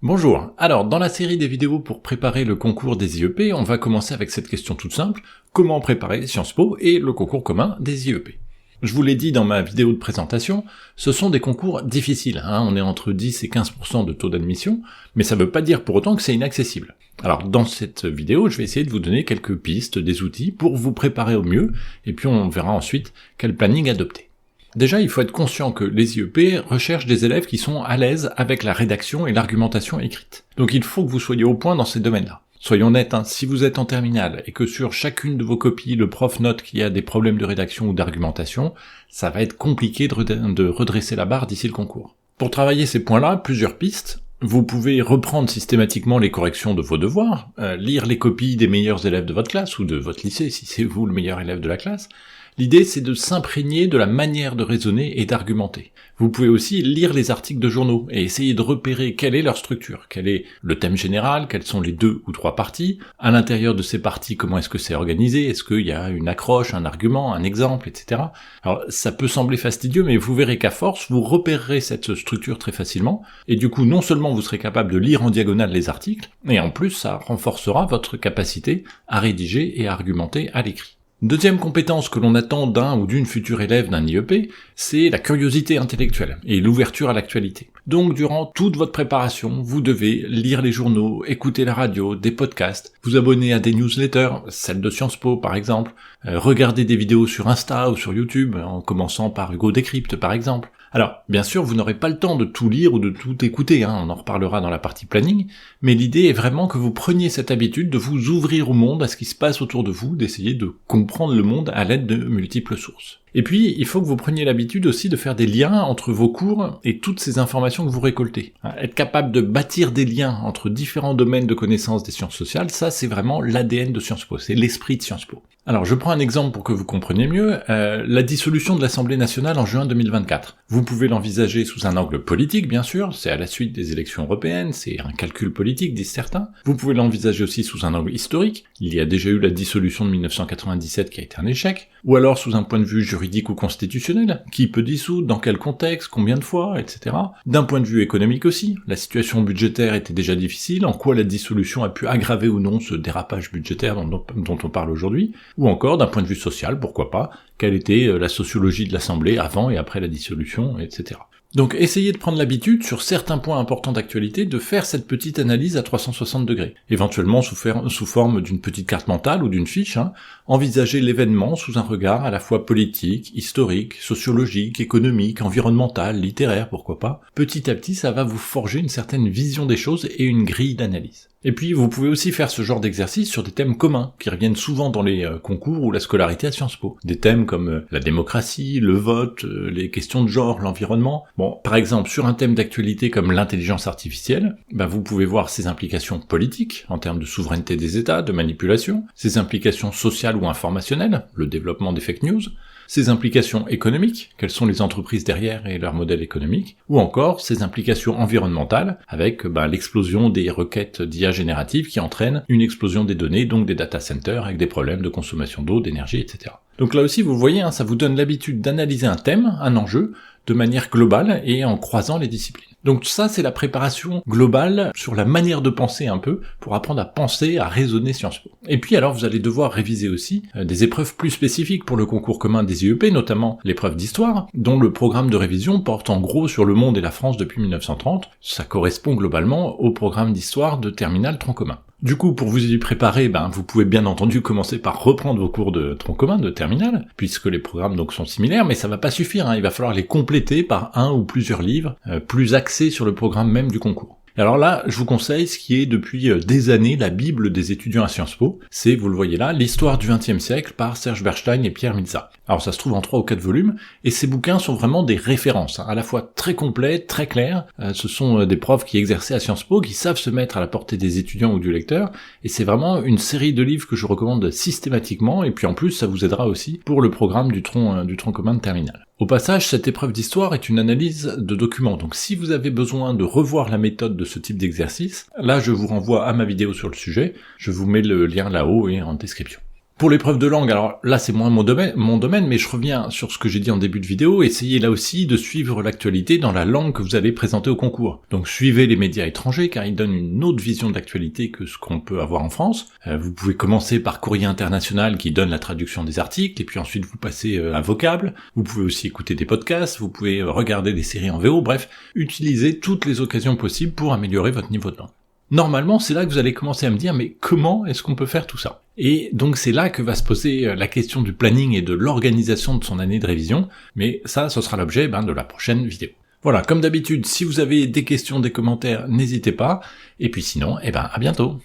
Bonjour, alors dans la série des vidéos pour préparer le concours des IEP, on va commencer avec cette question toute simple, comment préparer Sciences Po et le concours commun des IEP? Je vous l'ai dit dans ma vidéo de présentation, ce sont des concours difficiles, on est entre 10 et 15% de taux d'admission, mais ça veut pas dire pour autant que c'est inaccessible. Alors dans cette vidéo, je vais essayer de vous donner quelques pistes, des outils pour vous préparer au mieux, et puis on verra ensuite quel planning adopter. Déjà, il faut être conscient que les IEP recherchent des élèves qui sont à l'aise avec la rédaction et l'argumentation écrite. Donc il faut que vous soyez au point dans ces domaines-là. Soyons honnêtes, si vous êtes en terminale et que sur chacune de vos copies, le prof note qu'il y a des problèmes de rédaction ou d'argumentation, ça va être compliqué de redresser la barre d'ici le concours. Pour travailler ces points-là, plusieurs pistes. Vous pouvez reprendre systématiquement les corrections de vos devoirs, lire les copies des meilleurs élèves de votre classe ou de votre lycée si c'est vous le meilleur élève de la classe. L'idée, c'est de s'imprégner de la manière de raisonner et d'argumenter. Vous pouvez aussi lire les articles de journaux et essayer de repérer quelle est leur structure, quel est le thème général, quelles sont les 2 ou 3 parties, à l'intérieur de ces parties, comment est-ce que c'est organisé, est-ce qu'il y a une accroche, un argument, un exemple, etc. Alors, ça peut sembler fastidieux, mais vous verrez qu'à force, vous repérerez cette structure très facilement, et du coup, non seulement vous serez capable de lire en diagonale les articles, et en plus, ça renforcera votre capacité à rédiger et à argumenter à l'écrit. Deuxième compétence que l'on attend d'un ou d'une future élève d'un IEP, c'est la curiosité intellectuelle et l'ouverture à l'actualité. Donc durant toute votre préparation, vous devez lire les journaux, écouter la radio, des podcasts, vous abonner à des newsletters, celle de Sciences Po par exemple, regarder des vidéos sur Insta ou sur YouTube, en commençant par Hugo Décrypte par exemple. Alors, bien sûr, vous n'aurez pas le temps de tout lire ou de tout écouter, on en reparlera dans la partie planning, mais l'idée est vraiment que vous preniez cette habitude de vous ouvrir au monde, à ce qui se passe autour de vous, d'essayer de comprendre le monde à l'aide de multiples sources. Et puis, il faut que vous preniez l'habitude aussi de faire des liens entre vos cours et toutes ces informations que vous récoltez. Être capable de bâtir des liens entre différents domaines de connaissances des sciences sociales, ça c'est vraiment l'ADN de Sciences Po, c'est l'esprit de Sciences Po. Alors, je prends un exemple pour que vous compreniez mieux, la dissolution de l'Assemblée nationale en juin 2024. Vous pouvez l'envisager sous un angle politique, bien sûr, c'est à la suite des élections européennes, c'est un calcul politique, disent certains. Vous pouvez l'envisager aussi sous un angle historique, il y a déjà eu la dissolution de 1997 qui a été un échec, ou alors sous un point de vue juridique ou constitutionnel, qui peut dissoudre, dans quel contexte, combien de fois, etc. D'un point de vue économique aussi, la situation budgétaire était déjà difficile, en quoi la dissolution a pu aggraver ou non ce dérapage budgétaire dont on parle aujourd'hui, ou encore d'un point de vue social, pourquoi pas, quelle était la sociologie de l'Assemblée avant et après la dissolution, etc. Donc essayez de prendre l'habitude, sur certains points importants d'actualité, de faire cette petite analyse à 360 degrés, éventuellement sous forme d'une petite carte mentale ou d'une fiche, envisagez l'événement sous un regard à la fois politique, historique, sociologique, économique, environnemental, littéraire, pourquoi pas. Petit à petit, ça va vous forger une certaine vision des choses et une grille d'analyse. Et puis, vous pouvez aussi faire ce genre d'exercice sur des thèmes communs, qui reviennent souvent dans les concours ou la scolarité à Sciences Po. Des thèmes comme la démocratie, le vote, les questions de genre, l'environnement. Bon, par exemple, sur un thème d'actualité comme l'intelligence artificielle, vous pouvez voir ses implications politiques, en termes de souveraineté des États, de manipulation, ses implications sociales ou informationnelles, le développement des fake news, ses implications économiques, quelles sont les entreprises derrière et leur modèle économique, ou encore ses implications environnementales, avec l'explosion des requêtes d'IA générative qui entraînent une explosion des données, donc des data centers, avec des problèmes de consommation d'eau, d'énergie, etc. Donc là aussi, vous voyez, ça vous donne l'habitude d'analyser un thème, un enjeu, de manière globale et en croisant les disciplines. Donc ça, c'est la préparation globale sur la manière de penser un peu, pour apprendre à penser, à raisonner Sciences Po. Et puis alors, vous allez devoir réviser aussi des épreuves plus spécifiques pour le concours commun des IEP, notamment l'épreuve d'histoire, dont le programme de révision porte en gros sur le monde et la France depuis 1930. Ça correspond globalement au programme d'histoire de terminale tronc commun. Du coup, pour vous y préparer, vous pouvez bien entendu commencer par reprendre vos cours de tronc commun, de terminale, puisque les programmes donc sont similaires, mais ça va pas suffire, il va falloir les compléter par un ou plusieurs livres, plus axés sur le programme même du concours. Alors là, je vous conseille ce qui est depuis des années la bible des étudiants à Sciences Po, c'est, vous le voyez là, l'histoire du XXe siècle par Serge Bernstein et Pierre Milza. Alors ça se trouve en 3 ou 4 volumes, et ces bouquins sont vraiment des références, à la fois très complets, très clairs, ce sont des profs qui exerçaient à Sciences Po, qui savent se mettre à la portée des étudiants ou du lecteur, et c'est vraiment une série de livres que je recommande systématiquement, et puis en plus ça vous aidera aussi pour le programme du tronc commun de terminale. Au passage, cette épreuve d'histoire est une analyse de documents, donc si vous avez besoin de revoir la méthode de ce type d'exercice, là je vous renvoie à ma vidéo sur le sujet, je vous mets le lien là-haut et en description. Pour l'épreuve de langue, alors là c'est moins mon domaine, mais je reviens sur ce que j'ai dit en début de vidéo, essayez là aussi de suivre l'actualité dans la langue que vous allez présenter au concours. Donc suivez les médias étrangers, car ils donnent une autre vision de l'actualité que ce qu'on peut avoir en France. Vous pouvez commencer par Courrier International qui donne la traduction des articles, et puis ensuite vous passez un vocable. Vous pouvez aussi écouter des podcasts, vous pouvez regarder des séries en VO, bref, utilisez toutes les occasions possibles pour améliorer votre niveau de langue. Normalement, c'est là que vous allez commencer à me dire, mais comment est-ce qu'on peut faire tout ça? Et donc c'est là que va se poser la question du planning et de l'organisation de son année de révision, mais ça, ce sera l'objet de la prochaine vidéo. Voilà, comme d'habitude, si vous avez des questions, des commentaires, n'hésitez pas, et puis sinon, à bientôt.